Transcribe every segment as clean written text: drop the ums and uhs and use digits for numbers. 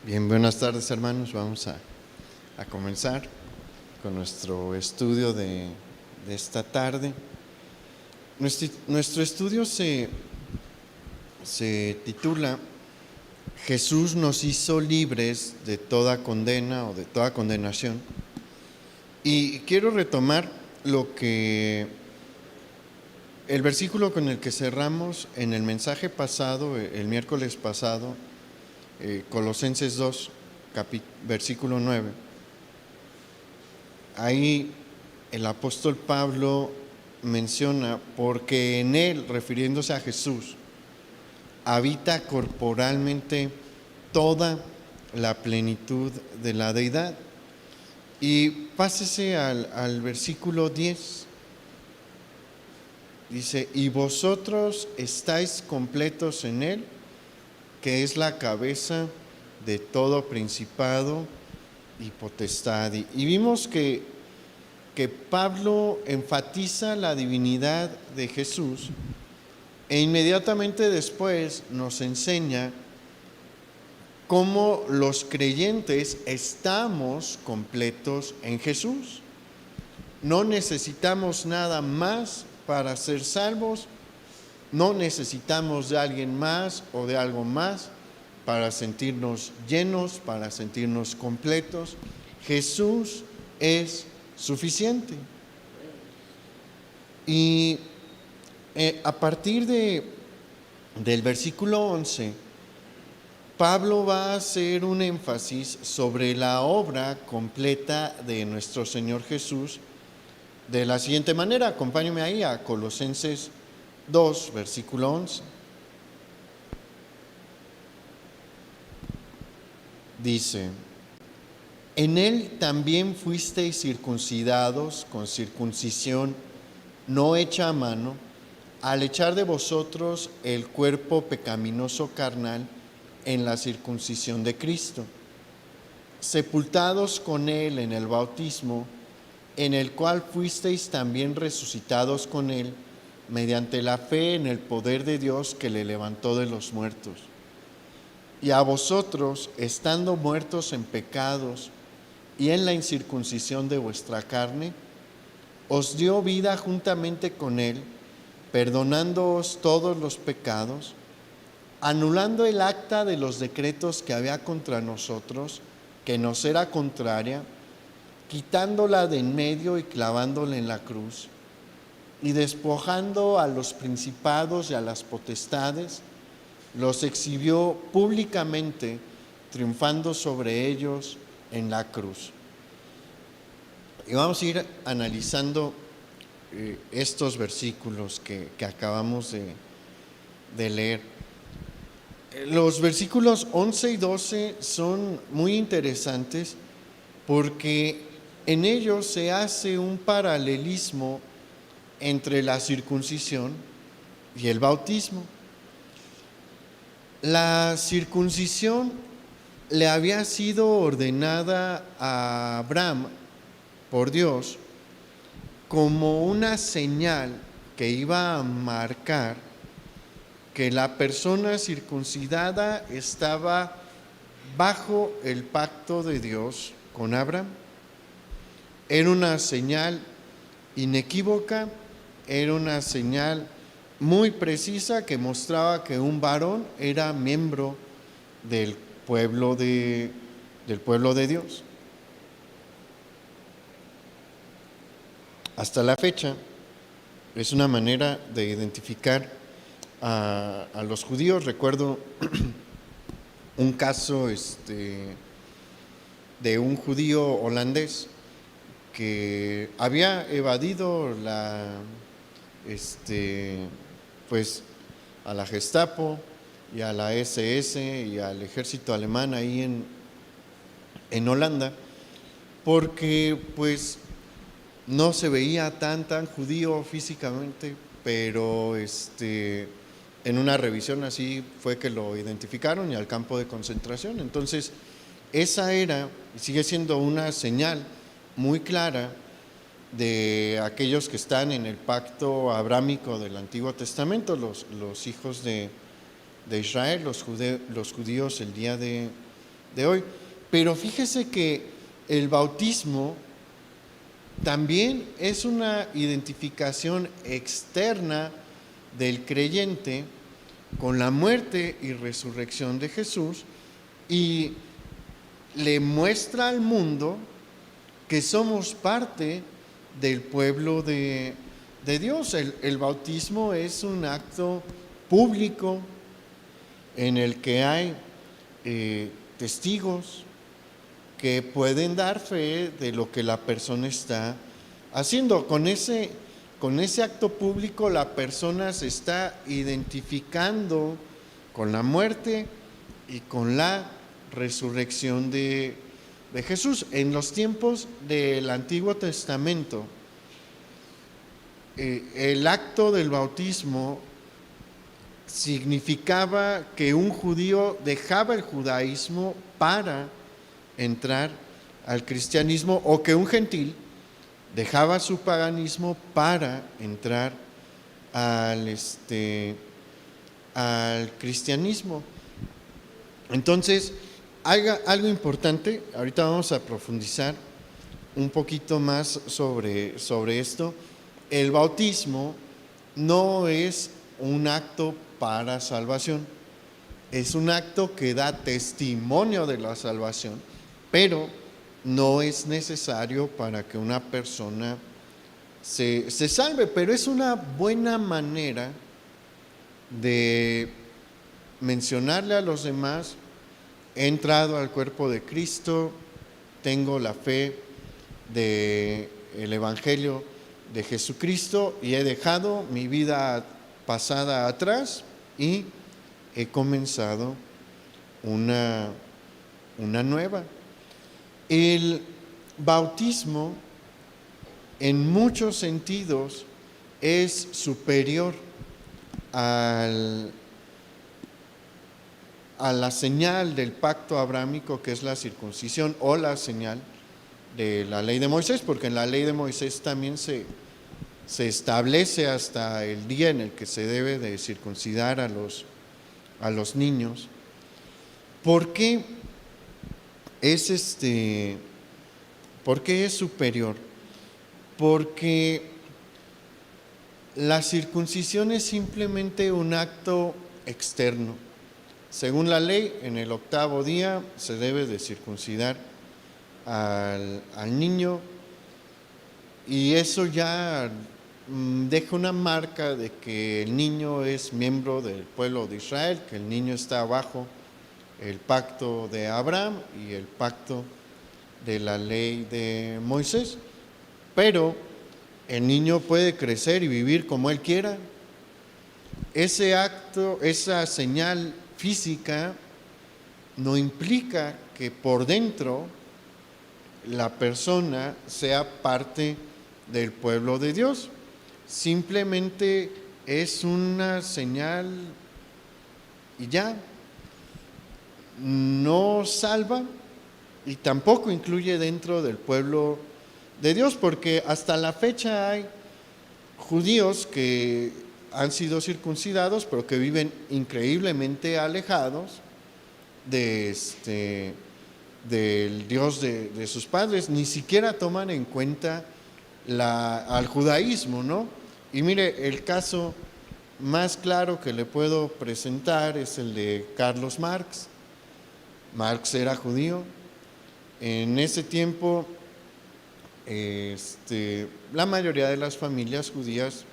Bien, buenas tardes hermanos. Vamos a comenzar con nuestro estudio de esta tarde. Nuestro estudio se titula Jesús nos hizo libres de toda condena o de toda condenación. Y quiero retomar el versículo con el que cerramos en el mensaje pasado, el miércoles pasado, Colosenses 2, versículo 9. Ahí el apóstol Pablo menciona, porque en él, refiriéndose a Jesús, habita corporalmente toda la plenitud de la deidad. Y pásese al versículo 10. Dice, y vosotros estáis completos en él, que es la cabeza de todo principado y potestad. Y vimos que Pablo enfatiza la divinidad de Jesús e inmediatamente después nos enseña cómo los creyentes estamos completos en Jesús. No necesitamos nada más para ser salvos. No necesitamos de alguien más o de algo más para sentirnos llenos, para sentirnos completos. Jesús es suficiente. Y a partir del versículo 11, Pablo va a hacer un énfasis sobre la obra completa de nuestro Señor Jesús de la siguiente manera. Acompáñenme ahí a Colosenses 2, versículo 11. Dice, en él también fuisteis circuncidados con circuncisión no hecha a mano, al echar de vosotros el cuerpo pecaminoso carnal en la circuncisión de Cristo, sepultados con él en el bautismo, en el cual fuisteis también resucitados con él, mediante la fe en el poder de Dios que le levantó de los muertos. Y a vosotros, estando muertos en pecados y en la incircuncisión de vuestra carne, os dio vida juntamente con él, perdonándoos todos los pecados, anulando el acta de los decretos que había contra nosotros, que nos era contraria, quitándola de en medio y clavándola en la cruz, y despojando a los principados y a las potestades, los exhibió públicamente, triunfando sobre ellos en la cruz. Y vamos a ir analizando estos versículos que acabamos de leer. Los versículos 11 y 12 son muy interesantes porque en ellos se hace un paralelismo entre la circuncisión y el bautismo. La circuncisión le había sido ordenada a Abraham por Dios como una señal que iba a marcar que la persona circuncidada estaba bajo el pacto de Dios con Abraham. Era una señal inequívoca, era una señal muy precisa que mostraba que un varón era miembro del pueblo de Dios. Hasta la fecha es una manera de identificar a los judíos. Recuerdo un caso de un judío holandés que había evadido pues a la Gestapo y a la SS y al ejército alemán ahí en Holanda, porque pues no se veía tan judío físicamente, pero en una revisión así fue que lo identificaron y al campo de concentración. Entonces esa era y sigue siendo una señal muy clara de aquellos que están en el pacto abrámico del Antiguo Testamento, los hijos de Israel, los judíos el día de de hoy. Pero fíjese que el bautismo también es una identificación externa del creyente con la muerte y resurrección de Jesús, y le muestra al mundo que somos parte del pueblo de Dios. El bautismo es un acto público en el que hay testigos que pueden dar fe de lo que la persona está haciendo. Con ese acto público la persona se está identificando con la muerte y con la resurrección de Jesús. En los tiempos del Antiguo Testamento, el acto del bautismo significaba que un judío dejaba el judaísmo para entrar al cristianismo, o que un gentil dejaba su paganismo para entrar al cristianismo. Entonces, algo importante, ahorita vamos a profundizar un poquito más sobre esto. El bautismo no es un acto para salvación, es un acto que da testimonio de la salvación, pero no es necesario para que una persona se salve. Pero es una buena manera de mencionarle a los demás: he entrado al cuerpo de Cristo, tengo la fe del Evangelio de Jesucristo y he dejado mi vida pasada atrás y he comenzado una nueva. El bautismo en muchos sentidos es superior a la señal del pacto abrámico, que es la circuncisión, o la señal de la ley de Moisés, porque en la ley de Moisés también se establece hasta el día en el que se debe de circuncidar a los niños. ¿Por qué es superior? Porque la circuncisión es simplemente un acto externo. Según la ley, en el 8º día se debe de circuncidar al niño, y eso ya deja una marca de que el niño es miembro del pueblo de Israel, que el niño está bajo el pacto de Abraham y el pacto de la ley de Moisés. Pero el niño puede crecer y vivir como él quiera. Ese acto, esa señal física, no implica que por dentro la persona sea parte del pueblo de Dios. Simplemente es una señal y ya. No salva y tampoco incluye dentro del pueblo de Dios, porque hasta la fecha hay judíos que han sido circuncidados, pero que viven increíblemente alejados del Dios de sus padres. Ni siquiera toman en cuenta al judaísmo, ¿no? Y mire, el caso más claro que le puedo presentar es el de Carlos Marx. Marx era judío. En ese tiempo, la mayoría de las familias judías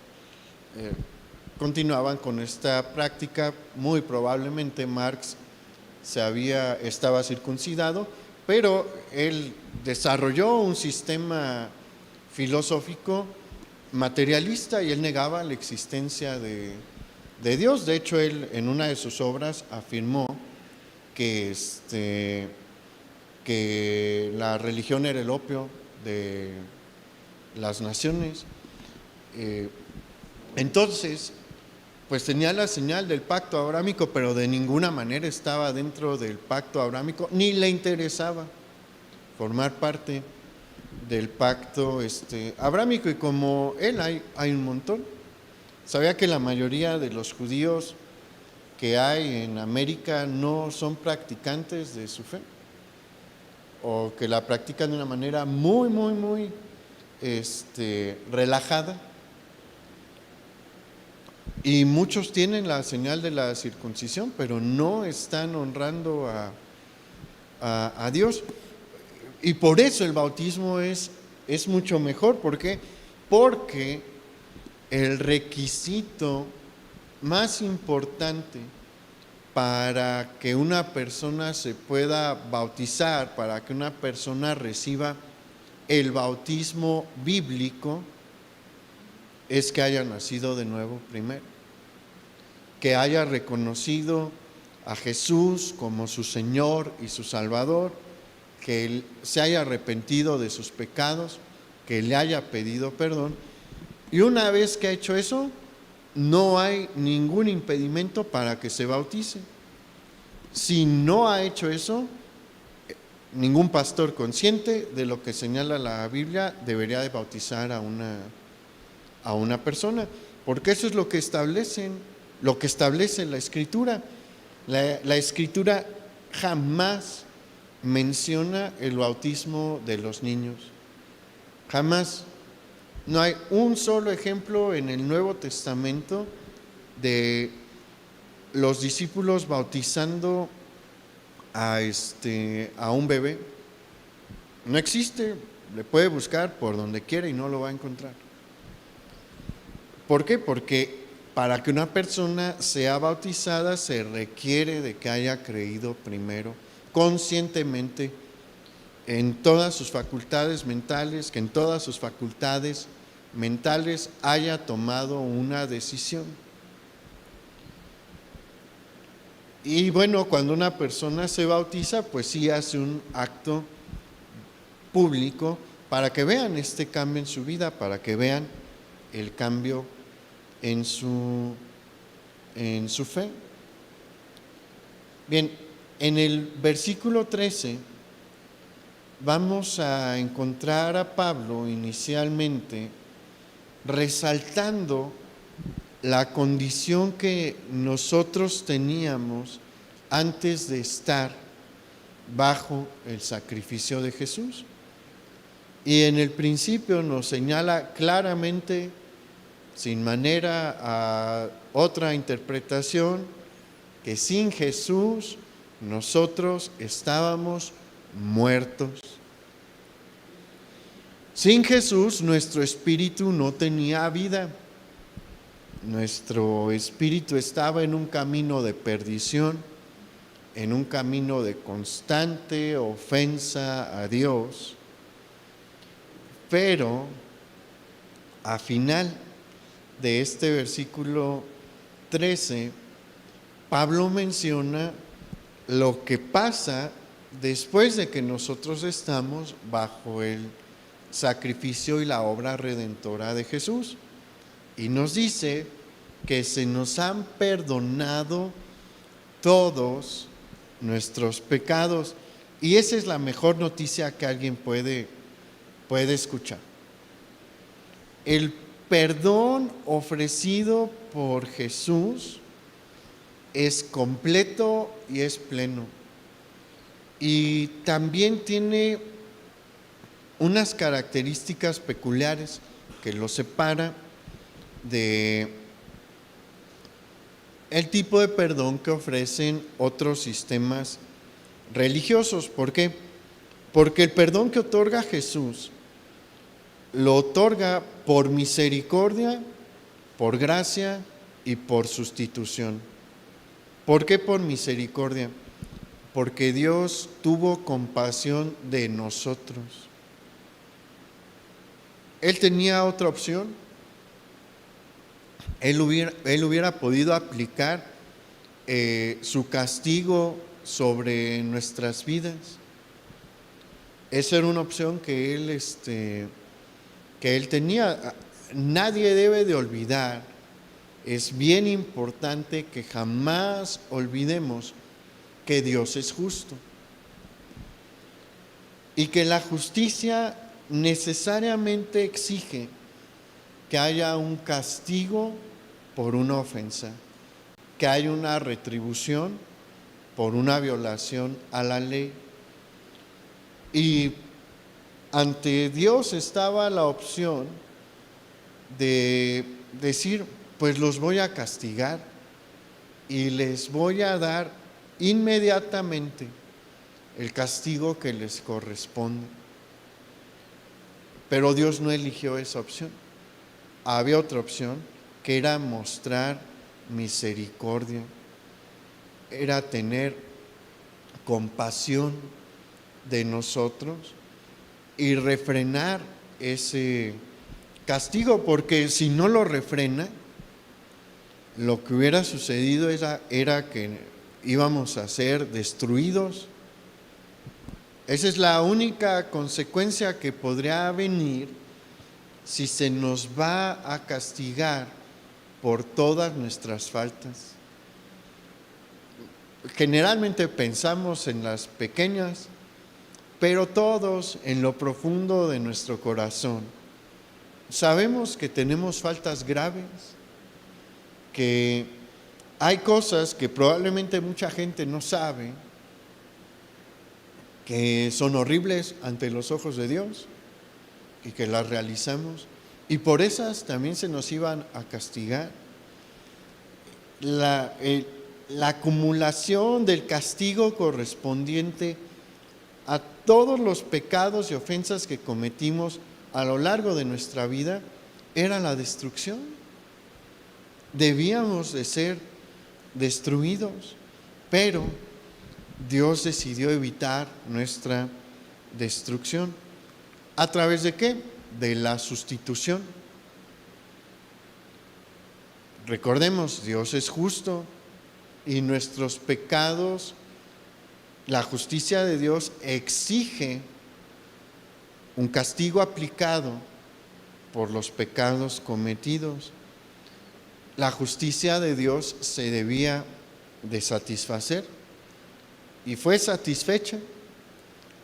continuaban con esta práctica. Muy probablemente Marx estaba circuncidado, pero él desarrolló un sistema filosófico materialista y él negaba la existencia de Dios. De hecho, él en una de sus obras afirmó que la religión era el opio de las naciones. Entonces, pues tenía la señal del pacto abrámico, pero de ninguna manera estaba dentro del pacto abrámico, ni le interesaba formar parte del pacto abrámico. Y como él hay un montón. ¿Sabía que la mayoría de los judíos que hay en América no son practicantes de su fe? o que la practican de una manera muy, muy, muy relajada. Y muchos tienen la señal de la circuncisión, pero no están honrando a Dios. Y por eso el bautismo es mucho mejor. ¿Por qué? Porque el requisito más importante para que una persona se pueda bautizar, para que una persona reciba el bautismo bíblico, es que haya nacido de nuevo primero, que haya reconocido a Jesús como su Señor y su Salvador, que él se haya arrepentido de sus pecados, que le haya pedido perdón. Y una vez que ha hecho eso, no hay ningún impedimento para que se bautice. Si no ha hecho eso, ningún pastor consciente de lo que señala la Biblia debería de bautizar a una persona, porque eso es lo que establece la Escritura. La Escritura jamás menciona el bautismo de los niños. Jamás. No hay un solo ejemplo en el Nuevo Testamento de los discípulos bautizando a un bebé. No existe. Le puede buscar por donde quiera y no lo va a encontrar. ¿Por qué? Porque para que una persona sea bautizada se requiere de que haya creído primero conscientemente en todas sus facultades mentales, que en todas sus facultades mentales haya tomado una decisión. Y bueno, cuando una persona se bautiza, pues sí hace un acto público para que vean este cambio en su vida, para que vean el cambio en su fe. Bien, en el versículo 13 vamos a encontrar a Pablo inicialmente resaltando la condición que nosotros teníamos antes de estar bajo el sacrificio de Jesús. Y en el principio nos señala claramente, sin manera a otra interpretación, que sin Jesús nosotros estábamos muertos. Sin Jesús nuestro espíritu no tenía vida. Nuestro espíritu estaba en un camino de perdición, en un camino de constante ofensa a Dios. Pero a final de este versículo 13, Pablo menciona lo que pasa después de que nosotros estamos bajo el sacrificio y la obra redentora de Jesús. Y nos dice que se nos han perdonado todos nuestros pecados. Y esa es la mejor noticia que alguien puede escuchar. El perdón ofrecido por Jesús es completo y es pleno. Y también tiene unas características peculiares que lo separa de el tipo de perdón que ofrecen otros sistemas religiosos. ¿Por qué? Porque el perdón que otorga Jesús lo otorga por misericordia, por gracia y por sustitución. ¿Por qué por misericordia? Porque Dios tuvo compasión de nosotros. Él tenía otra opción. Él hubiera podido aplicar su castigo sobre nuestras vidas. Esa era una opción que él tenía. Nadie debe de olvidar, es bien importante que jamás olvidemos que Dios es justo y que la justicia necesariamente exige que haya un castigo por una ofensa, que haya una retribución por una violación a la ley. Y ante Dios estaba la opción de decir, pues los voy a castigar y les voy a dar inmediatamente el castigo que les corresponde. Pero Dios no eligió esa opción. Había otra opción, que era mostrar misericordia, era tener compasión de nosotros y refrenar ese castigo, porque si no lo refrena, lo que hubiera sucedido era que íbamos a ser destruidos. Esa es la única consecuencia que podría venir si se nos va a castigar por todas nuestras faltas. Generalmente pensamos en las pequeñas, pero todos en lo profundo de nuestro corazón sabemos que tenemos faltas graves, que hay cosas que probablemente mucha gente no sabe, que son horribles ante los ojos de Dios y que las realizamos, y por esas también se nos iban a castigar. La acumulación del castigo correspondiente a todos los pecados y ofensas que cometimos a lo largo de nuestra vida era la destrucción. Debíamos de ser destruidos, pero Dios decidió evitar nuestra destrucción. ¿A través de qué? De la sustitución. Recordemos, Dios es justo y nuestros pecados, la justicia de Dios exige un castigo aplicado por los pecados cometidos. La justicia de Dios se debía de satisfacer y fue satisfecha.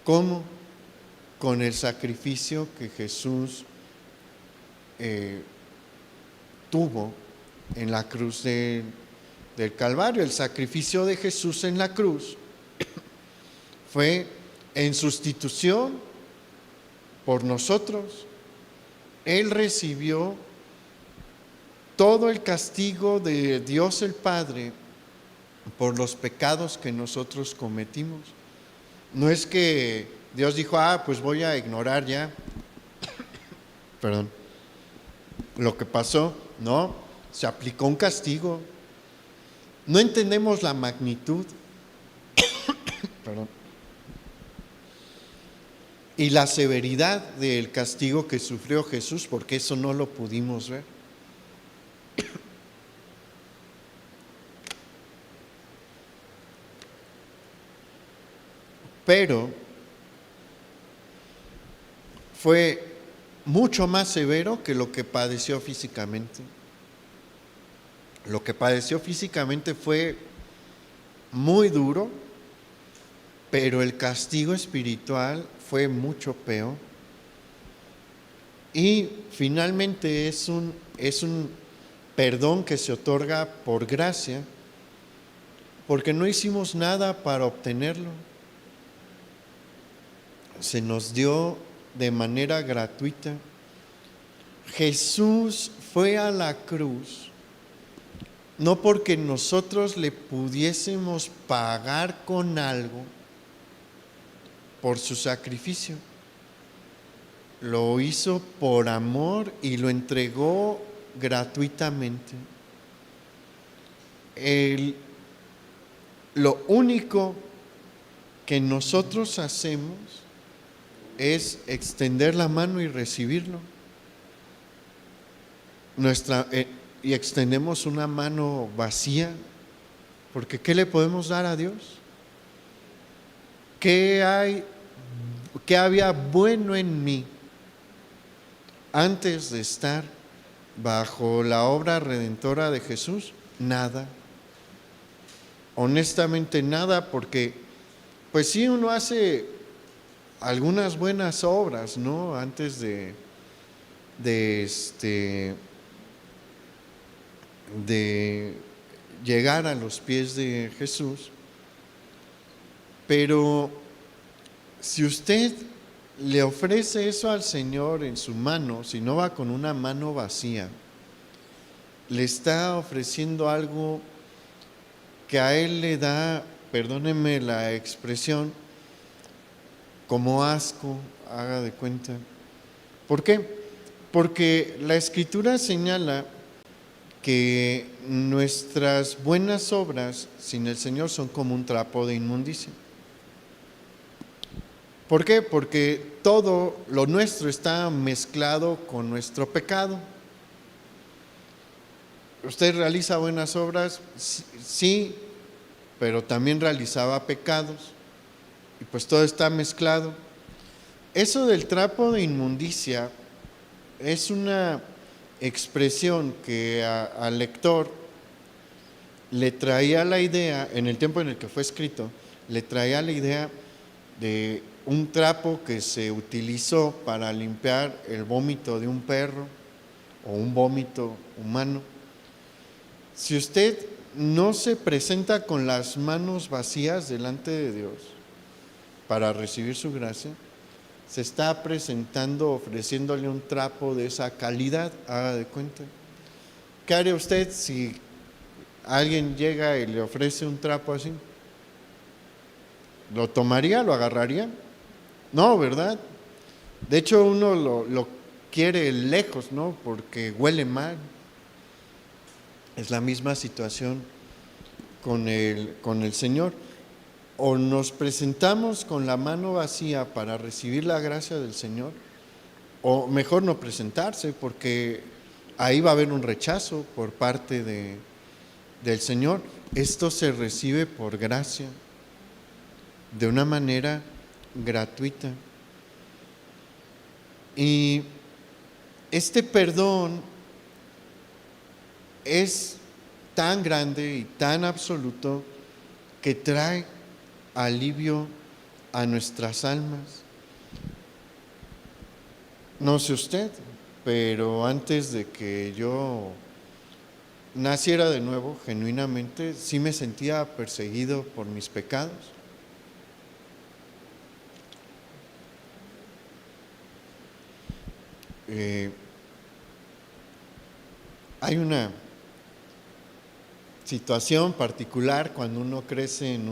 ¿Cómo? Con el sacrificio que Jesús tuvo en la cruz del Calvario. El sacrificio de Jesús en la cruz fue en sustitución por nosotros. Él recibió todo el castigo de Dios el Padre por los pecados que nosotros cometimos. No es que Dios dijo, pues voy a ignorar ya, lo que pasó. No, se aplicó un castigo. No entendemos la magnitud y la severidad del castigo que sufrió Jesús, porque eso no lo pudimos ver. Pero fue mucho más severo que lo que padeció físicamente. Lo que padeció físicamente fue muy duro, pero el castigo espiritual fue mucho peor. Y finalmente es un perdón que se otorga por gracia, porque no hicimos nada para obtenerlo. Se nos dio de manera gratuita. Jesús fue a la cruz no porque nosotros le pudiésemos pagar con algo por su sacrificio. Lo hizo por amor y lo entregó gratuitamente. Lo único que nosotros hacemos es extender la mano y recibirlo. Y extendemos una mano vacía, porque ¿qué le podemos dar a Dios? ¿Qué había bueno en mí antes de estar bajo la obra redentora de Jesús? Nada. Honestamente nada, porque pues sí, uno hace algunas buenas obras, ¿no? Antes de llegar a los pies de Jesús, pero Si usted le ofrece eso al Señor en su mano, si no va con una mano vacía, le está ofreciendo algo que a Él le da, perdónenme la expresión, como asco, haga de cuenta. ¿Por qué? Porque la Escritura señala que nuestras buenas obras sin el Señor son como un trapo de inmundicia. ¿Por qué? Porque todo lo nuestro está mezclado con nuestro pecado. ¿Usted realiza buenas obras? Sí, pero también realizaba pecados. Y pues todo está mezclado. Eso del trapo de inmundicia es una expresión que al lector le traía la idea, en el tiempo en el que fue escrito, le traía la idea de un trapo que se utilizó para limpiar el vómito de un perro o un vómito humano. Si usted no se presenta con las manos vacías delante de Dios para recibir su gracia, se está presentando ofreciéndole un trapo de esa calidad, haga de cuenta. ¿Qué haría usted si alguien llega y le ofrece un trapo así? ¿Lo tomaría? ¿Lo agarraría? No, ¿verdad? De hecho, uno lo quiere lejos, ¿no? Porque huele mal. Es la misma situación con el Señor. O nos presentamos con la mano vacía para recibir la gracia del Señor, o mejor no presentarse, porque ahí va a haber un rechazo por parte del Señor. Esto se recibe por gracia, de una manera gratuita. Y este perdón es tan grande y tan absoluto que trae alivio a nuestras almas. No sé usted, pero antes de que yo naciera de nuevo, genuinamente, sí me sentía perseguido por mis pecados. Hay una situación particular cuando uno crece en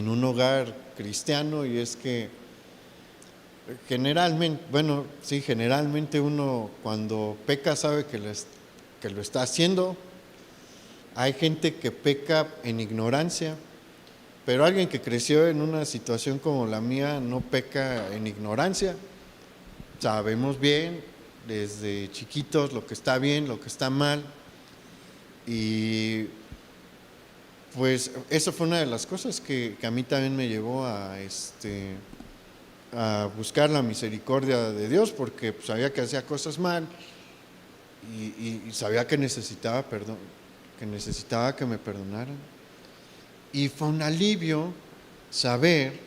un hogar cristiano, y es que generalmente uno cuando peca sabe que lo está haciendo. Hay gente que peca en ignorancia, pero alguien que creció en una situación como la mía no peca en ignorancia. Sabemos bien desde chiquitos lo que está bien, lo que está mal, y pues eso fue una de las cosas que a mí también me llevó a buscar la misericordia de Dios, porque sabía que hacía cosas mal y sabía que necesitaba perdón, que necesitaba que me perdonaran. Y fue un alivio saber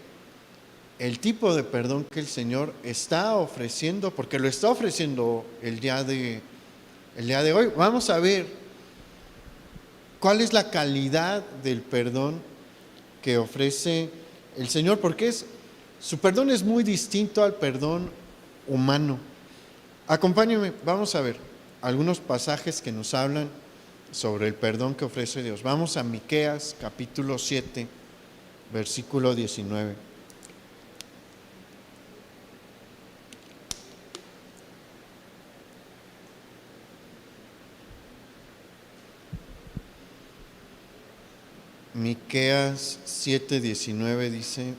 el tipo de perdón que el Señor está ofreciendo, porque lo está ofreciendo el día de hoy. Vamos a ver cuál es la calidad del perdón que ofrece el Señor, porque su perdón es muy distinto al perdón humano. Acompáñenme, vamos a ver algunos pasajes que nos hablan sobre el perdón que ofrece Dios. Vamos a Miqueas capítulo 7, versículo 19. Miqueas 7:19 dice: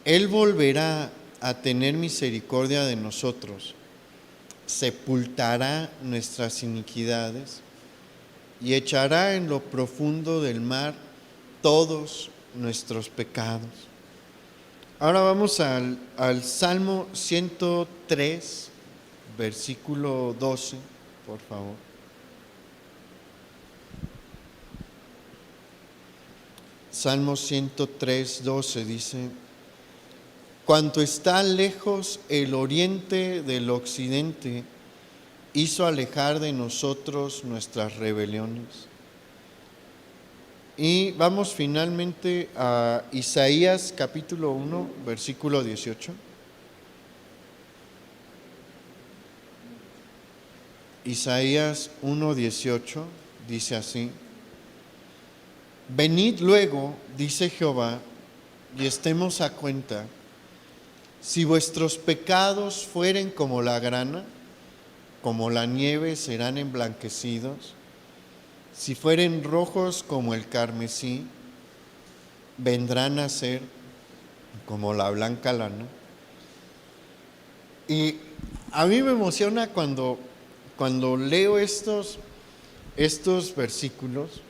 Él volverá a tener misericordia de nosotros, sepultará nuestras iniquidades y echará en lo profundo del mar todos nuestros pecados. Ahora vamos al Salmo 103, versículo 12, por favor. Salmo 103, 12 dice: Cuanto está lejos el oriente del occidente, hizo alejar de nosotros nuestras rebeliones. Y vamos finalmente a Isaías capítulo 1, versículo 18. Isaías 1:18 dice así: Venid luego, dice Jehová, y estemos a cuenta. Si vuestros pecados fueren como la grana, como la nieve serán emblanquecidos. Si fueren rojos como el carmesí, vendrán a ser como la blanca lana. Y a mí me emociona cuando leo estos versículos.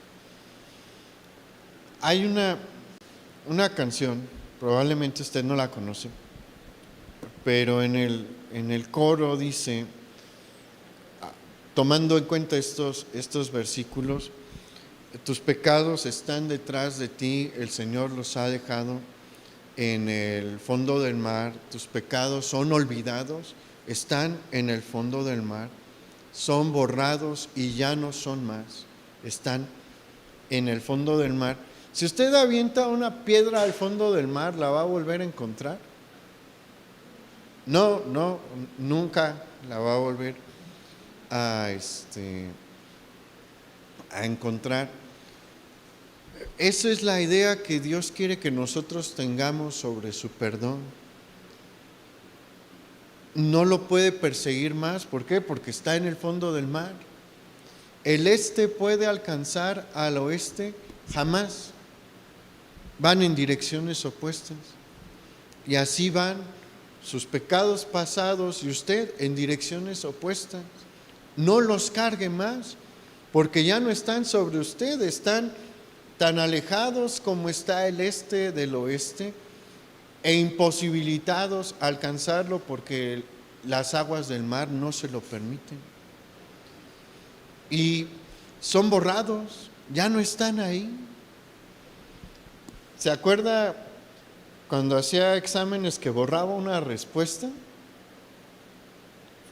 Hay una canción, probablemente usted no la conoce, pero en el coro dice, tomando en cuenta estos versículos: tus pecados están detrás de ti, el Señor los ha dejado en el fondo del mar, tus pecados son olvidados, están en el fondo del mar, son borrados y ya no son más, están en el fondo del mar. Si usted avienta una piedra al fondo del mar, ¿la va a volver a encontrar? No, nunca la va a volver a encontrar. Esa es la idea que Dios quiere que nosotros tengamos sobre su perdón. No lo puede perseguir más. ¿Por qué? Porque está en el fondo del mar. El este puede alcanzar al oeste, jamás. Van en direcciones opuestas. Y así van sus pecados pasados y usted en direcciones opuestas. No los cargue más, porque ya no están sobre usted, están tan alejados como está el este del oeste e imposibilitados a alcanzarlo porque las aguas del mar no se lo permiten. Y son borrados, ya no están ahí. ¿Se acuerda cuando hacía exámenes que borraba una respuesta?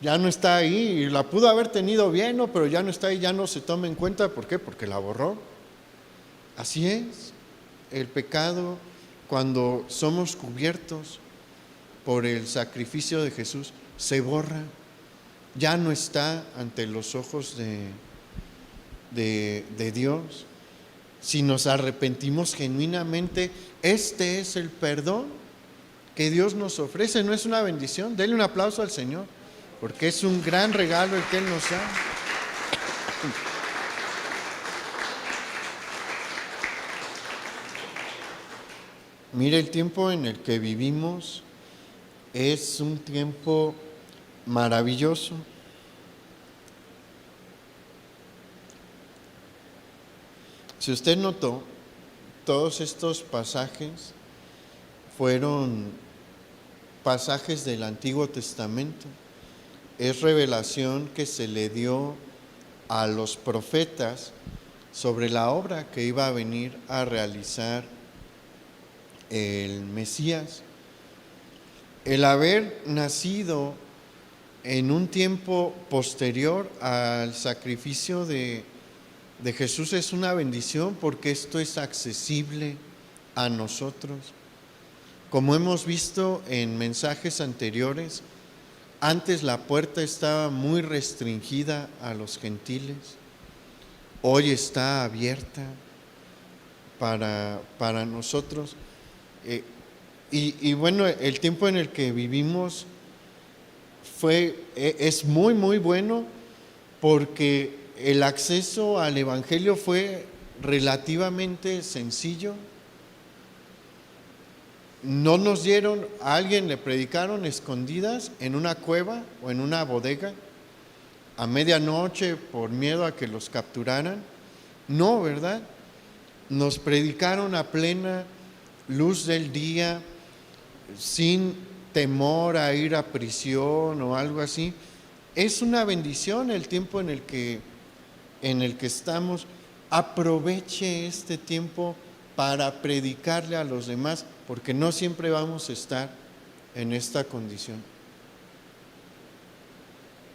Ya no está ahí, y la pudo haber tenido bien, ¿no? Pero ya no está ahí, ya no se toma en cuenta. ¿Por qué? Porque la borró. Así es el pecado cuando somos cubiertos por el sacrificio de Jesús, se borra, ya no está ante los ojos de Dios. Si nos arrepentimos genuinamente, este es el perdón que Dios nos ofrece. ¿No es una bendición? Denle un aplauso al Señor, porque es un gran regalo el que Él nos da. Mire, el tiempo en el que vivimos es un tiempo maravilloso. Si usted notó, todos estos pasajes fueron pasajes del Antiguo Testamento. Es revelación que se le dio a los profetas sobre la obra que iba a venir a realizar el Mesías. El haber nacido en un tiempo posterior al sacrificio de Jesús es una bendición, porque esto es accesible a nosotros. Como hemos visto en mensajes anteriores, antes la puerta estaba muy restringida a los gentiles, hoy está abierta para nosotros. Y bueno, el tiempo en el que vivimos es muy, muy bueno, porque el acceso al Evangelio fue relativamente sencillo. No nos dieron, a alguien le predicaron escondidas en una cueva o en una bodega a medianoche por miedo a que los capturaran. No, ¿verdad? Nos predicaron a plena luz del día, sin temor a ir a prisión o algo así. Es una bendición el tiempo en el que estamos. Aproveche este tiempo para predicarle a los demás, porque no siempre vamos a estar en esta condición.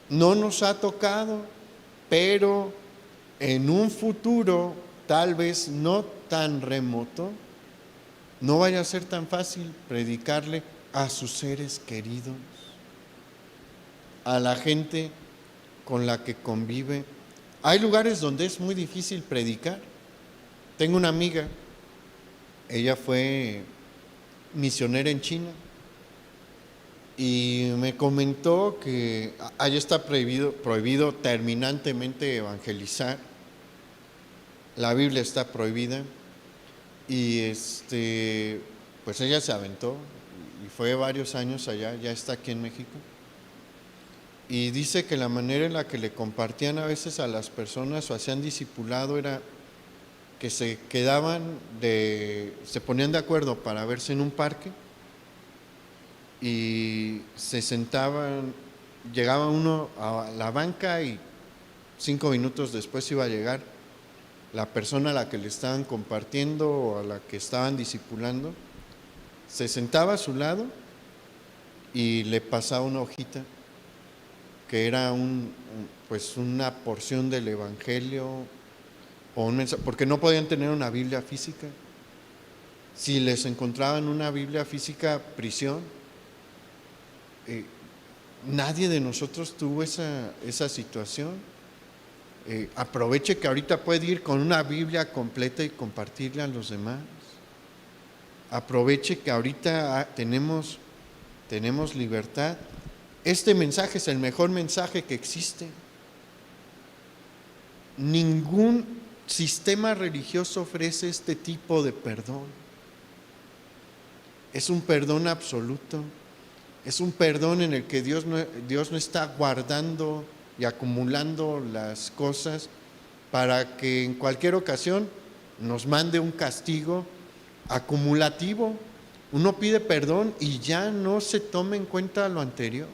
No nos ha tocado, pero en un futuro, tal vez no tan remoto, no vaya a ser tan fácil predicarle a sus seres queridos, a la gente con la que convive. Hay lugares donde es muy difícil predicar. Tengo una amiga, ella fue misionera en China y me comentó que allá está prohibido terminantemente evangelizar. La Biblia está prohibida y pues ella se aventó y fue varios años allá, ya está aquí en México. Y dice que la manera en la que le compartían a veces a las personas o hacían discipulado era que se ponían de acuerdo para verse en un parque y se sentaban, llegaba uno a la banca y 5 minutos después iba a llegar la persona a la que le estaban compartiendo o a la que estaban discipulando, se sentaba a su lado y le pasaba una hojita que era pues una porción del Evangelio o un mensaje, porque no podían tener una Biblia física. Si les encontraban una Biblia física, prisión. Nadie de nosotros tuvo esa situación. Aproveche que ahorita puede ir con una Biblia completa y compartirla a los demás. Aproveche que ahorita tenemos libertad. Este mensaje es el mejor mensaje que existe. Ningún sistema religioso ofrece este tipo de perdón. Es un perdón absoluto. Es un perdón en el que Dios no está guardando y acumulando las cosas para que en cualquier ocasión nos mande un castigo acumulativo. Uno pide perdón y ya no se toma en cuenta lo anterior.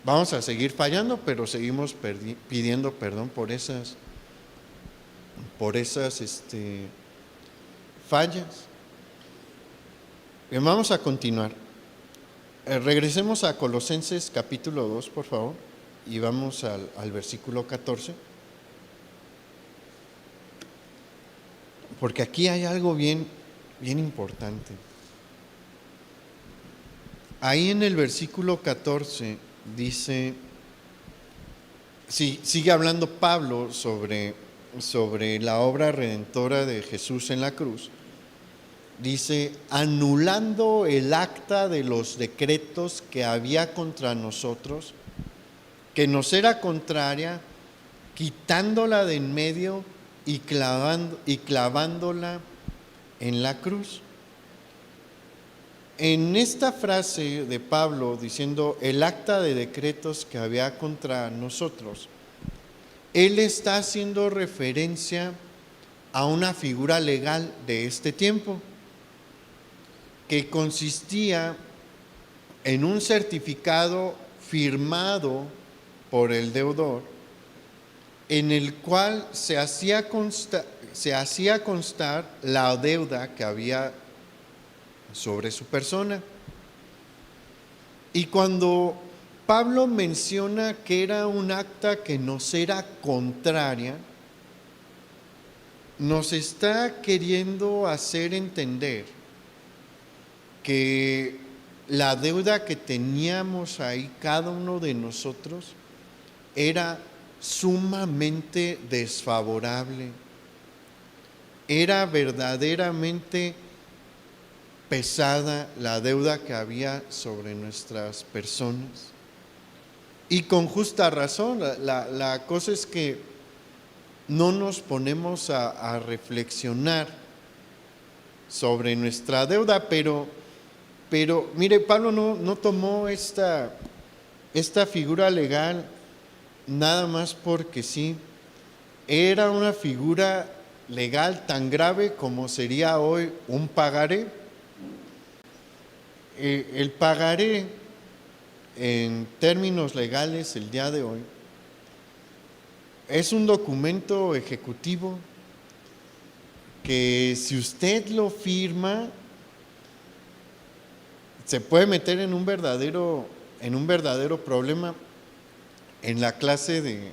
Vamos a seguir fallando, pero seguimos pidiendo perdón por esas fallas. Bien, vamos a continuar. Regresemos a Colosenses capítulo 2, por favor, y vamos al versículo 14. Porque aquí hay algo bien importante. Ahí en el versículo 14 dice, sigue hablando Pablo sobre la obra redentora de Jesús en la cruz. Dice, anulando el acta de los decretos que había contra nosotros, que nos era contraria, quitándola de en medio y clavándola en la cruz. En esta frase de Pablo diciendo el acta de decretos que había contra nosotros, él está haciendo referencia a una figura legal de este tiempo que consistía en un certificado firmado por el deudor en el cual se hacía constar la deuda que había sobre su persona. Y cuando Pablo menciona que era un acta que nos era contraria, nos está queriendo hacer entender que la deuda que teníamos ahí cada uno de nosotros era sumamente desfavorable, era verdaderamente pesada la deuda que había sobre nuestras personas. Y con justa razón, la cosa es que no nos ponemos a reflexionar sobre nuestra deuda, pero mire, Pablo no tomó esta figura legal nada más porque sí. Era una figura legal tan grave como sería hoy un pagaré. El pagaré, en términos legales el día de hoy, es un documento ejecutivo que si usted lo firma, se puede meter en un verdadero problema. En la clase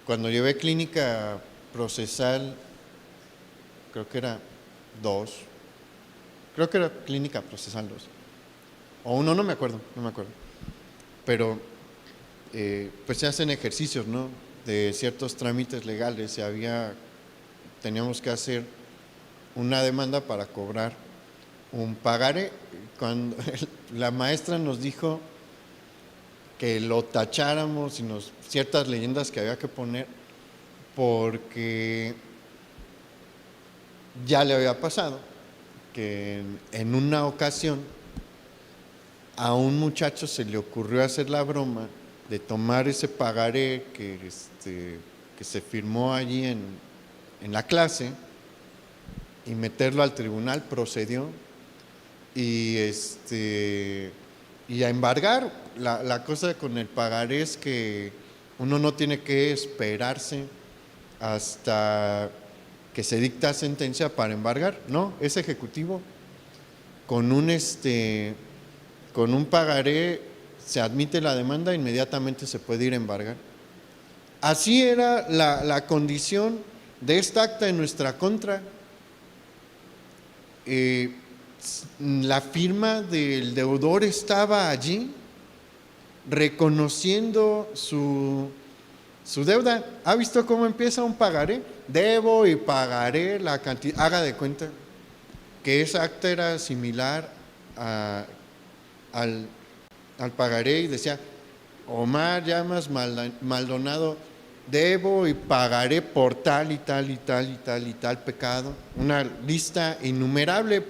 cuando llevé clínica procesal, creo que era 2, creo que era Clínica Procesal 2, o 1, no me acuerdo, pero pues se hacen ejercicios, ¿no?, de ciertos trámites legales, teníamos que hacer una demanda para cobrar un pagaré. Cuando la maestra nos dijo que lo tacháramos y ciertas leyendas que había que poner, porque ya le había pasado que en una ocasión a un muchacho se le ocurrió hacer la broma de tomar ese pagaré que se firmó allí en la clase y meterlo al tribunal. Procedió y a embargar. La cosa con el pagaré es que uno no tiene que esperarse hasta que se dicta sentencia para embargar, no, es ejecutivo. Con un pagaré se admite la demanda, inmediatamente se puede ir a embargar. Así era la condición de esta acta en nuestra contra. La firma del deudor estaba allí, reconociendo su deuda. ¿Ha visto cómo empieza un pagaré? Debo y pagaré la cantidad. Haga de cuenta que esa acta era similar al pagaré y decía: Omar Llamas Maldonado, debo y pagaré por tal y tal y tal y tal y tal pecado. Una lista innumerable.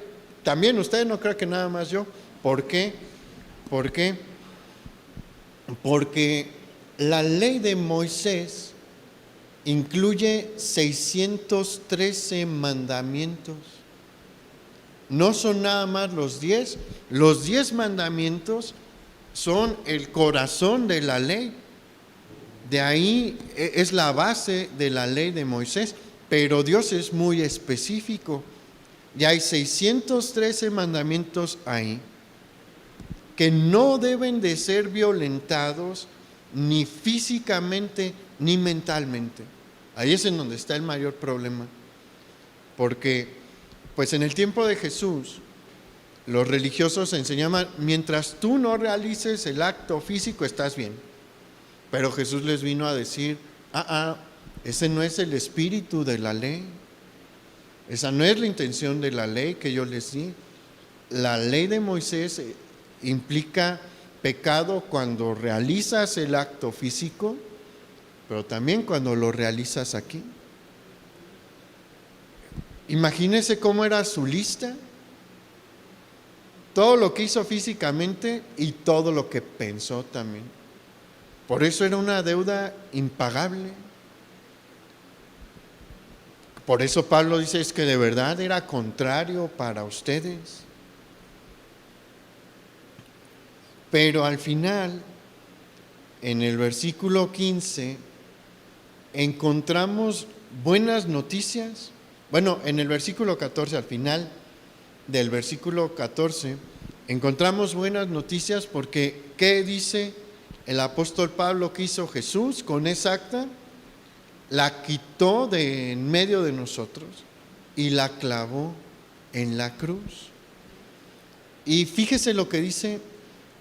También usted no cree que nada más yo. ¿Por qué? Porque la ley de Moisés incluye 613 mandamientos. No son nada más los 10. Los 10 mandamientos son el corazón de la ley. De ahí es la base de la ley de Moisés, pero Dios es muy específico. Y hay 613 mandamientos ahí que no deben de ser violentados ni físicamente ni mentalmente. Ahí es en donde está el mayor problema, porque pues en el tiempo de Jesús los religiosos enseñaban: mientras tú no realices el acto físico estás bien. Pero Jesús les vino a decir: ese no es el espíritu de la ley, esa no es la intención de la ley que yo les di. La ley de Moisés implica pecado cuando realizas el acto físico, pero también cuando lo realizas aquí. Imagínense cómo era su lista: todo lo que hizo físicamente y todo lo que pensó también. Por eso era una deuda impagable. Por eso Pablo dice: es que de verdad era contrario para ustedes. Pero al final, en el versículo 15, encontramos buenas noticias. Bueno, en el versículo 14, al final del versículo 14, encontramos buenas noticias, porque ¿qué dice el apóstol Pablo que hizo Jesús con esa acta? La quitó de en medio de nosotros y la clavó en la cruz. Y fíjese lo que dice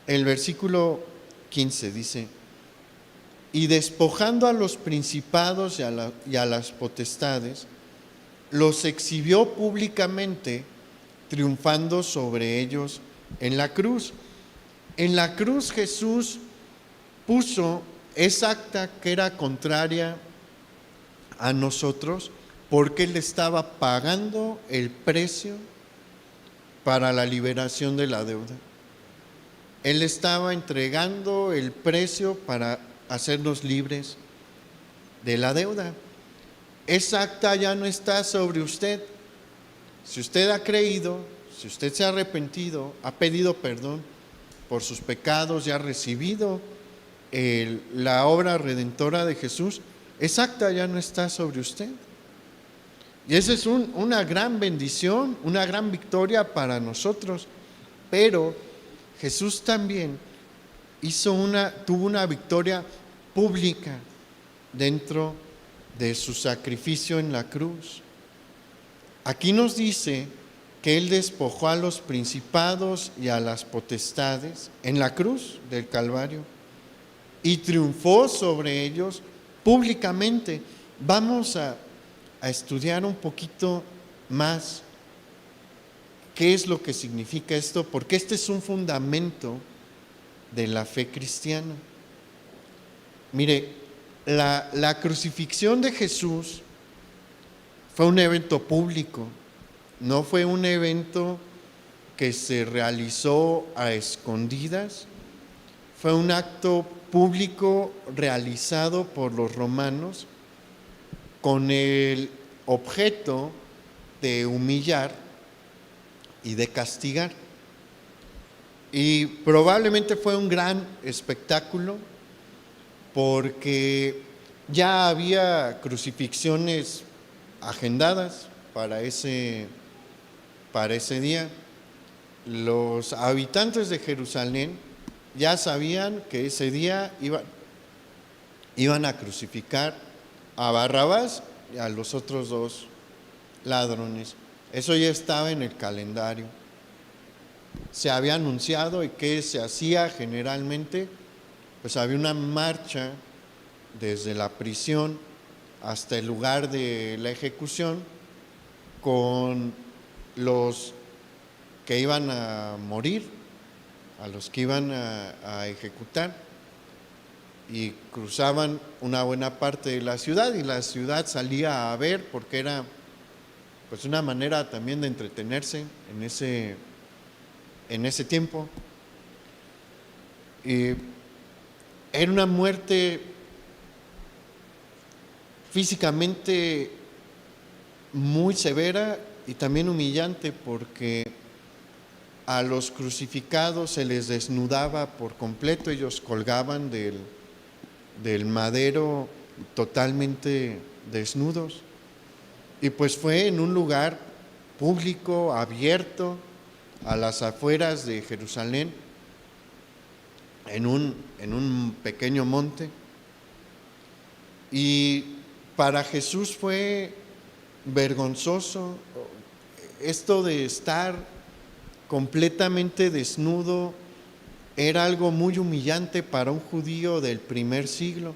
el versículo 15, dice: y despojando a los principados y a las potestades, los exhibió públicamente, triunfando sobre ellos en la cruz. En la cruz Jesús puso esa acta que era contraria a nosotros, porque Él estaba pagando el precio para la liberación de la deuda. Él estaba entregando el precio para hacernos libres de la deuda. Esa acta ya no está sobre usted. Si usted ha creído, si usted se ha arrepentido, ha pedido perdón por sus pecados y ha recibido la obra redentora de Jesús, esa acta ya no está sobre usted. Y esa es una gran bendición, una gran victoria para nosotros. Pero Jesús también tuvo una victoria pública dentro de su sacrificio en la cruz. Aquí nos dice que Él despojó a los principados y a las potestades en la cruz del Calvario y triunfó sobre ellos públicamente. Vamos a estudiar un poquito más qué es lo que significa esto, porque este es un fundamento de la fe cristiana. Mire, la crucifixión de Jesús fue un evento público, no fue un evento que se realizó a escondidas, fue un acto público realizado por los romanos con el objeto de humillar y de castigar. Y probablemente fue un gran espectáculo porque ya había crucifixiones agendadas para ese día. Los habitantes de Jerusalén ya sabían que ese día iban a crucificar a Barrabás y a los otros dos ladrones. Eso ya estaba en el calendario. Se había anunciado. ¿Y qué se hacía generalmente? Pues había una marcha desde la prisión hasta el lugar de la ejecución con los que iban a morir, a los que iban a ejecutar, y cruzaban una buena parte de la ciudad, y la ciudad salía a ver, porque era pues una manera también de entretenerse en ese tiempo. Y era una muerte físicamente muy severa y también humillante, porque a los crucificados se les desnudaba por completo. Ellos colgaban del madero totalmente desnudos, y pues fue en un lugar público, abierto, a las afueras de Jerusalén, en un pequeño monte. Y para Jesús fue vergonzoso esto de estar completamente desnudo. Era algo muy humillante para un judío del primer siglo.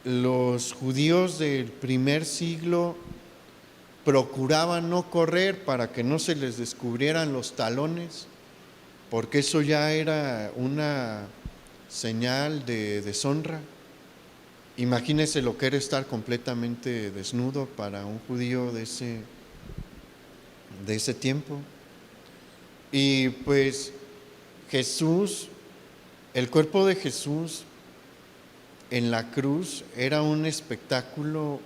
Los judíos del primer siglo procuraban no correr para que no se les descubrieran los talones, porque eso ya era una señal de deshonra. Imagínese lo que era estar completamente desnudo para un judío de ese tiempo. Y pues Jesús, el cuerpo de Jesús en la cruz era un espectáculo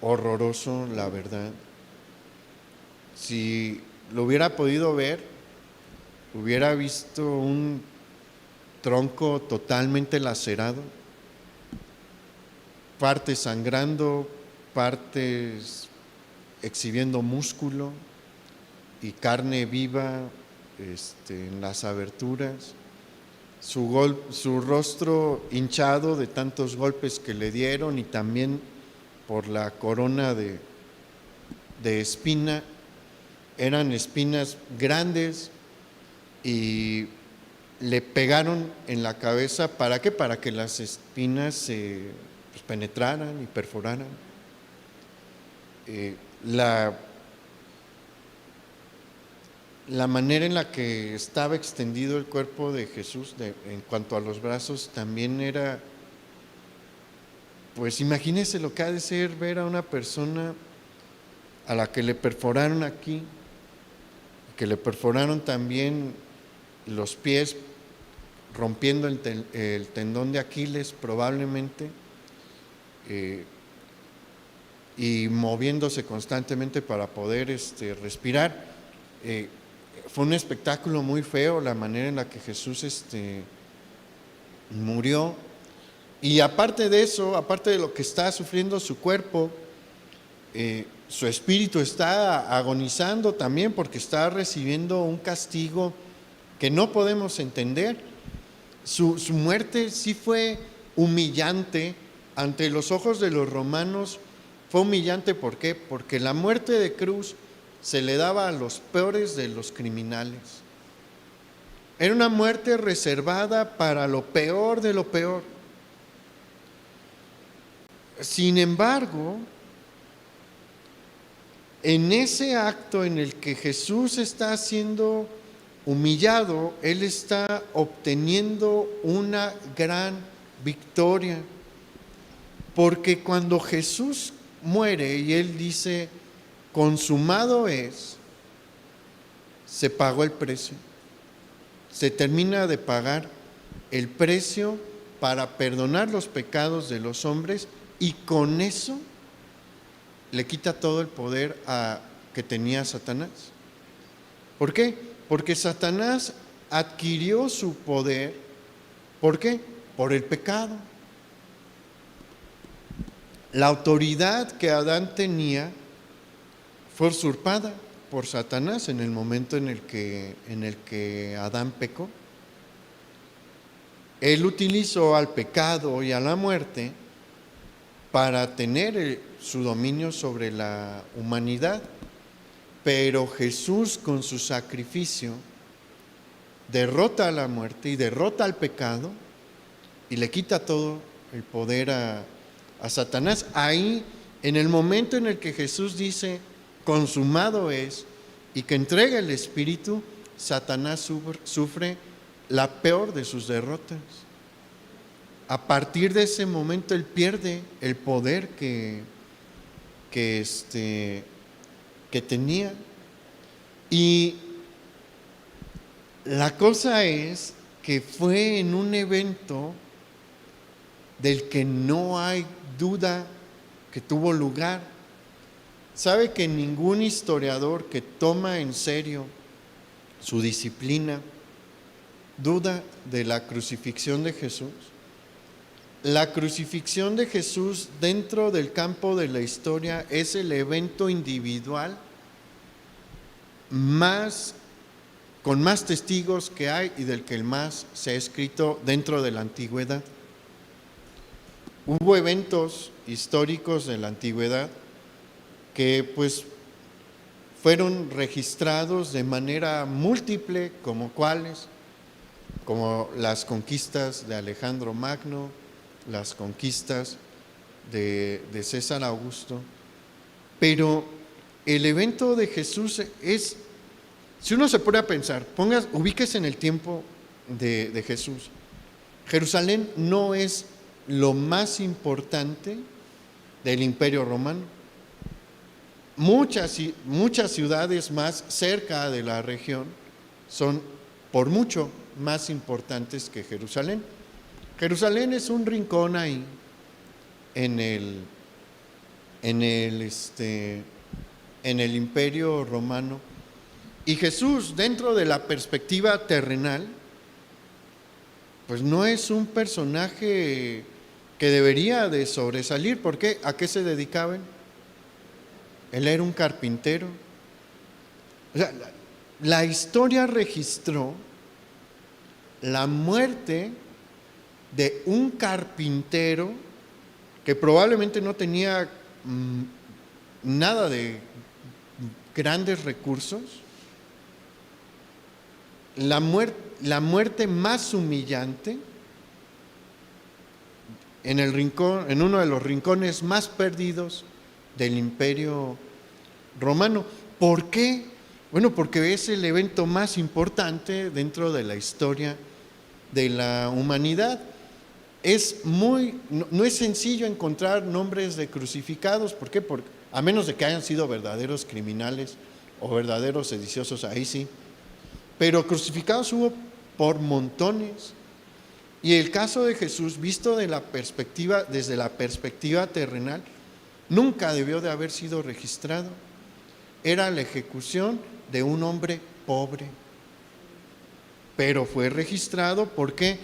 horroroso, la verdad. Si lo hubiera podido ver, hubiera visto un tronco totalmente lacerado, partes sangrando, partes exhibiendo músculo y carne viva en las aberturas, su rostro hinchado de tantos golpes que le dieron, y también por la corona de espina. Eran espinas grandes y le pegaron en la cabeza. ¿Para qué? Para que las espinas se penetraran y perforaran. La manera en la que estaba extendido el cuerpo de Jesús en cuanto a los brazos también era, pues imagínese lo que ha de ser ver a una persona a la que le perforaron aquí, que le perforaron también los pies, rompiendo el tendón de Aquiles probablemente, y moviéndose constantemente para poder respirar. Fue un espectáculo muy feo la manera en la que Jesús murió. Y aparte de eso, aparte de lo que está sufriendo su cuerpo, su espíritu está agonizando también, porque está recibiendo un castigo que no podemos entender. Su muerte sí fue humillante ante los ojos de los romanos. Fue humillante, ¿por qué? Porque la muerte de cruz se le daba a los peores de los criminales. Era una muerte reservada para lo peor de lo peor. Sin embargo, en ese acto en el que Jesús está siendo humillado, Él está obteniendo una gran victoria. Porque cuando Jesús muere y Él dice, consumado es, se pagó el precio. Se termina de pagar el precio para perdonar los pecados de los hombres, y con eso le quita todo el poder que tenía Satanás. ¿Por qué? Porque Satanás adquirió su poder. ¿Por qué? Por el pecado. La autoridad que Adán tenía fue usurpada por Satanás en el momento en el que Adán pecó. Él utilizó al pecado y a la muerte para tener su dominio sobre la humanidad, pero Jesús, con su sacrificio, derrota a la muerte y derrota al pecado y le quita todo el poder a Satanás. Ahí, en el momento en el que Jesús dice, consumado es, y que entrega el Espíritu, Satanás sufre la peor de sus derrotas. A partir de ese momento él pierde el poder que tenía. Y la cosa es que fue en un evento del que no hay duda que tuvo lugar. ¿Sabe que ningún historiador que toma en serio su disciplina duda de la crucifixión de Jesús? La crucifixión de Jesús dentro del campo de la historia es el evento individual con más testigos que hay y del que el más se ha escrito dentro de la antigüedad. Hubo eventos históricos de la antigüedad que pues fueron registrados de manera múltiple, como cuáles, como las conquistas de Alejandro Magno, las conquistas de César Augusto. Pero el evento de Jesús es, si uno se pone a pensar, ubíquese en el tiempo de Jesús. Jerusalén no es lo más importante del Imperio Romano. Muchas ciudades más cerca de la región son por mucho más importantes que Jerusalén. Jerusalén es un rincón ahí en el Imperio Romano, y Jesús, dentro de la perspectiva terrenal, pues no es un personaje que debería de sobresalir. ¿Por qué? ¿A qué se dedicaban? Él era un carpintero. O sea, la historia registró la muerte de un carpintero que probablemente no tenía nada de grandes recursos. La muerte más humillante en uno de los rincones más perdidos del Imperio Romano. ¿Por qué? Bueno, porque es el evento más importante dentro de la historia de la humanidad. No es sencillo encontrar nombres de crucificados. ¿Por qué? A menos de que hayan sido verdaderos criminales o verdaderos sediciosos, ahí sí. Pero crucificados hubo por montones. Y el caso de Jesús, visto desde la perspectiva terrenal, nunca debió de haber sido registrado. Era la ejecución de un hombre pobre. Pero fue registrado, ¿por qué?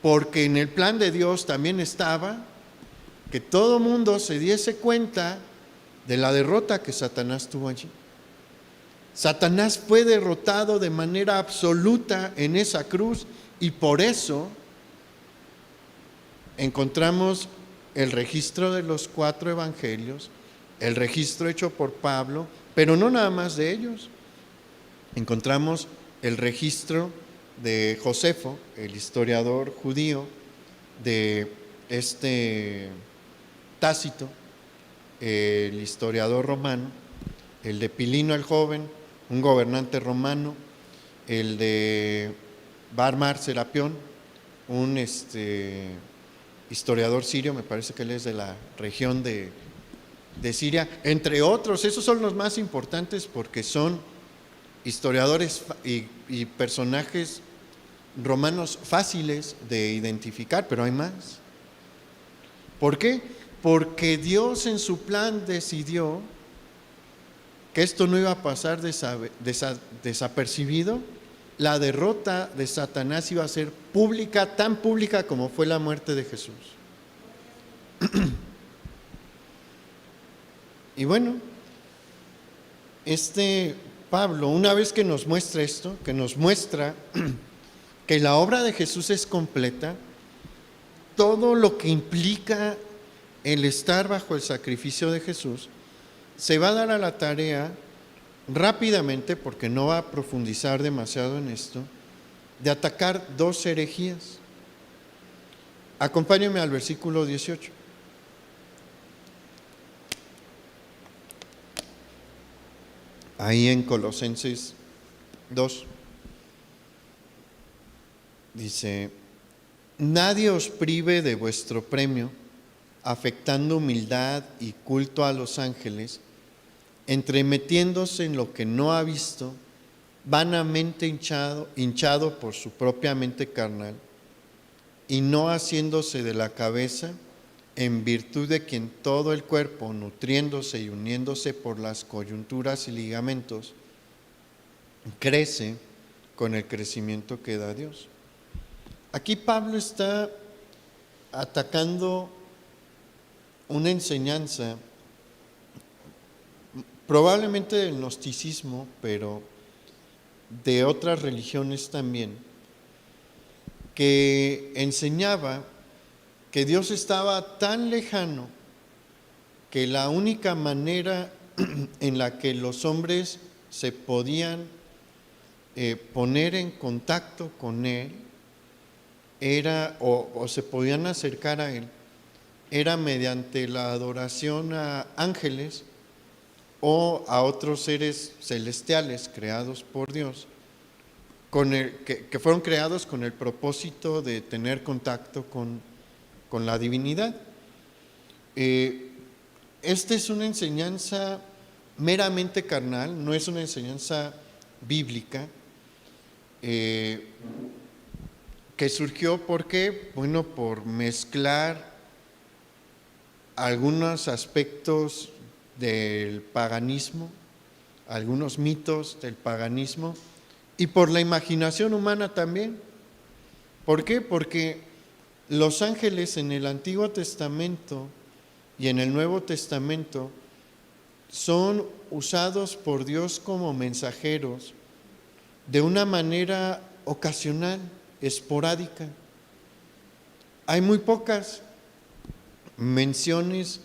Porque en el plan de Dios también estaba que todo mundo se diese cuenta de la derrota que Satanás tuvo allí. Satanás fue derrotado de manera absoluta en esa cruz, y por eso encontramos el registro de los 4 evangelios el registro hecho por Pablo, pero no nada más de ellos. Encontramos el registro de Josefo, el historiador judío, de Tácito, el historiador romano, el de Pilino el joven, un gobernante romano, el de Barmar Serapión, un historiador sirio, me parece que él es de la región de Siria, entre otros. Esos son los más importantes porque son historiadores y personajes romanos fáciles de identificar, pero hay más. ¿Por qué? Porque Dios en su plan decidió que esto no iba a pasar desapercibido. La derrota de Satanás iba a ser pública, tan pública como fue la muerte de Jesús. Y bueno, Pablo, una vez que nos muestra esto, que nos muestra que la obra de Jesús es completa, todo lo que implica el estar bajo el sacrificio de Jesús, se va a dar a la tarea rápidamente, porque no va a profundizar demasiado en esto, de atacar dos herejías. Acompáñenme al versículo 18. Ahí en Colosenses 2. Dice: nadie os prive de vuestro premio, afectando humildad y culto a los ángeles, entremetiéndose en lo que no ha visto, vanamente hinchado por su propia mente carnal, y no haciéndose de la cabeza, en virtud de quien todo el cuerpo, nutriéndose y uniéndose por las coyunturas y ligamentos, crece con el crecimiento que da Dios. Aquí Pablo está atacando una enseñanza, probablemente del gnosticismo, pero de otras religiones también, que enseñaba que Dios estaba tan lejano que la única manera en la que los hombres se podían poner en contacto con Él era, o se podían acercar a Él, era mediante la adoración a ángeles o a otros seres celestiales creados por Dios, que fueron creados con el propósito de tener contacto con la divinidad. Esta es una enseñanza meramente carnal, no es una enseñanza bíblica, que surgió ¿por qué? Bueno, por mezclar algunos aspectos del paganismo, algunos mitos del paganismo, y por la imaginación humana también. ¿Por qué? Porque los ángeles en el Antiguo Testamento y en el Nuevo Testamento son usados por Dios como mensajeros de una manera ocasional, esporádica. Hay muy pocas menciones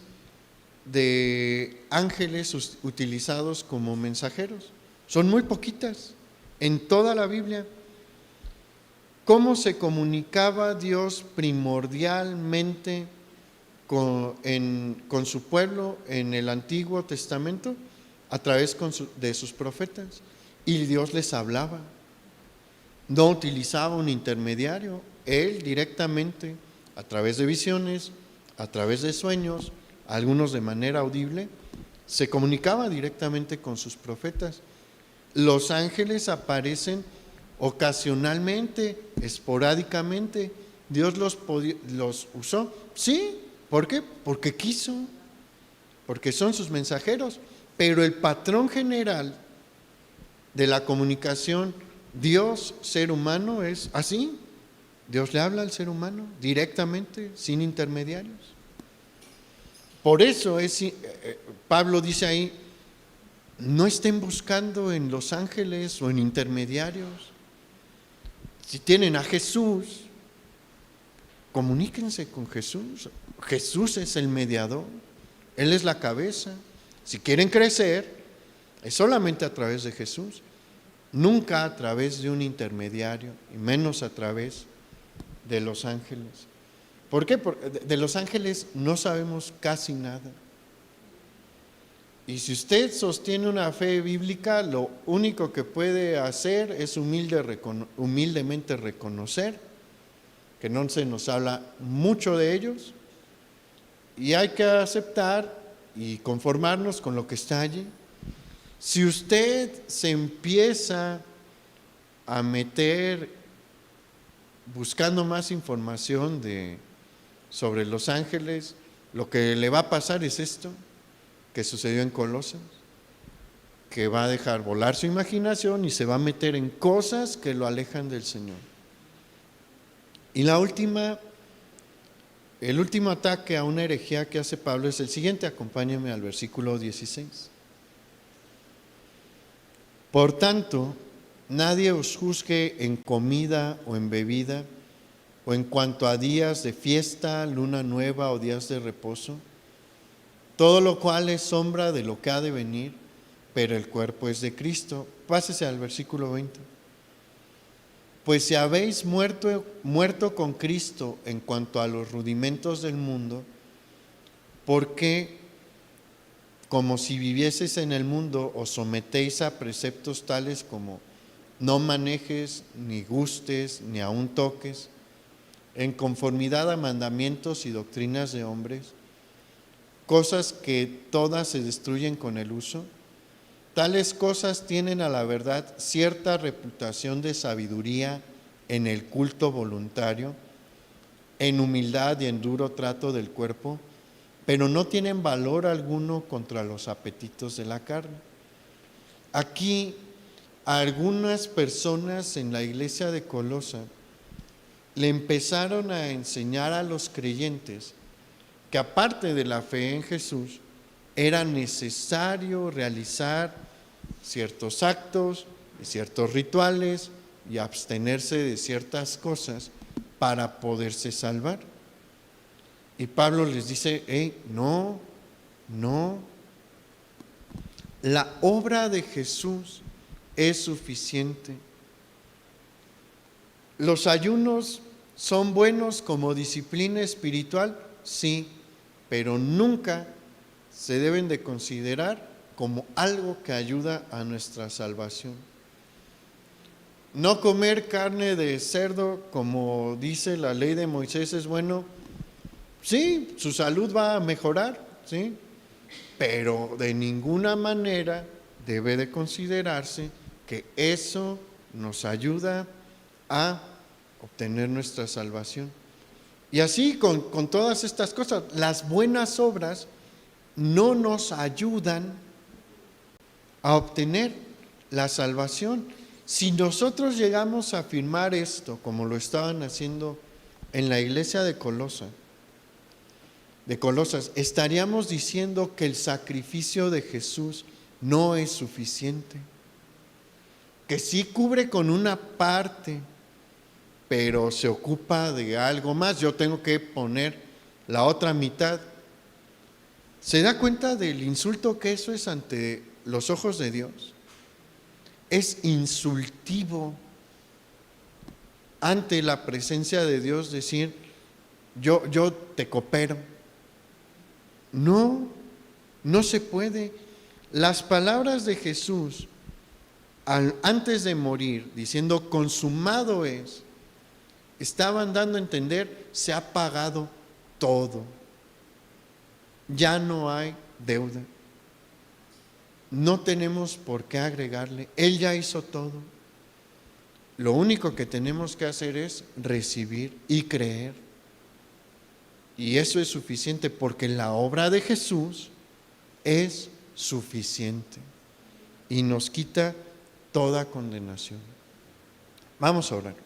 de ángeles utilizados como mensajeros. Son muy poquitas en toda la Biblia. ¿Cómo se comunicaba Dios primordialmente con su pueblo en el Antiguo Testamento? A través de sus profetas. Y Dios les hablaba. No utilizaba un intermediario. Él directamente, a través de visiones, a través de sueños, algunos de manera audible, se comunicaba directamente con sus profetas. Los ángeles aparecen ocasionalmente, esporádicamente. Dios los usó. Sí, ¿por qué? Porque quiso, porque son sus mensajeros. Pero el patrón general de la comunicación Dios-ser humano es así. Dios le habla al ser humano directamente, sin intermediarios. Por eso Pablo dice ahí: no estén buscando en los ángeles o en intermediarios. Si tienen a Jesús, comuníquense con Jesús. Jesús es el mediador, Él es la cabeza, Si quieren crecer, es solamente a través de Jesús, nunca a través de un intermediario, y menos a través de los ángeles. ¿Por qué? Porque de los ángeles no sabemos casi nada. Y si usted sostiene una fe bíblica, lo único que puede hacer es humildemente reconocer que no se nos habla mucho de ellos, y hay que aceptar y conformarnos con lo que está allí. Si usted se empieza a meter buscando más información sobre los ángeles, lo que le va a pasar es esto que sucedió en Colosas, que va a dejar volar su imaginación y se va a meter en cosas que lo alejan del Señor. Y el último ataque a una herejía que hace Pablo es el siguiente. Acompáñame al versículo 16. Por tanto, nadie os juzgue en comida o en bebida, o en cuanto a días de fiesta, luna nueva o días de reposo, todo lo cual es sombra de lo que ha de venir, pero el cuerpo es de Cristo. Pásese al versículo 20. Pues si habéis muerto con Cristo en cuanto a los rudimentos del mundo, ¿por qué, como si vivieseis en el mundo, os sometéis a preceptos tales como no manejes, ni gustes, ni aun toques, en conformidad a mandamientos y doctrinas de hombres, cosas que todas se destruyen con el uso? Tales cosas tienen a la verdad cierta reputación de sabiduría en el culto voluntario, en humildad y en duro trato del cuerpo, pero no tienen valor alguno contra los apetitos de la carne. Aquí a algunas personas en la iglesia de Colosa le empezaron a enseñar a los creyentes que aparte de la fe en Jesús, era necesario realizar ciertos actos y ciertos rituales y abstenerse de ciertas cosas para poderse salvar. Y Pablo les dice, no, la obra de Jesús es suficiente. ¿Los ayunos son buenos como disciplina espiritual? Sí, pero nunca se deben de considerar como algo que ayuda a nuestra salvación. No comer carne de cerdo, como dice la ley de Moisés, es bueno. Sí, su salud va a mejorar, sí, pero de ninguna manera debe de considerarse que eso nos ayuda a obtener nuestra salvación. Y así con todas estas cosas, las buenas obras no nos ayudan a obtener la salvación. Si nosotros llegamos a afirmar esto, como lo estaban haciendo en la iglesia de Colosas, estaríamos diciendo que el sacrificio de Jesús no es suficiente, que sí cubre con una parte, pero se ocupa de algo más. Yo tengo que poner la otra mitad. ¿Se da cuenta del insulto que eso es ante los ojos de Dios? Es insultivo ante la presencia de Dios decir, yo te coopero. No se puede. Las palabras de Jesús antes de morir, diciendo consumado es, estaban dando a entender, se ha pagado todo. Ya no hay deuda. No tenemos por qué agregarle. Él ya hizo todo. Lo único que tenemos que hacer es recibir y creer. Y eso es suficiente porque la obra de Jesús es suficiente y nos quita toda condenación. Vamos a orar.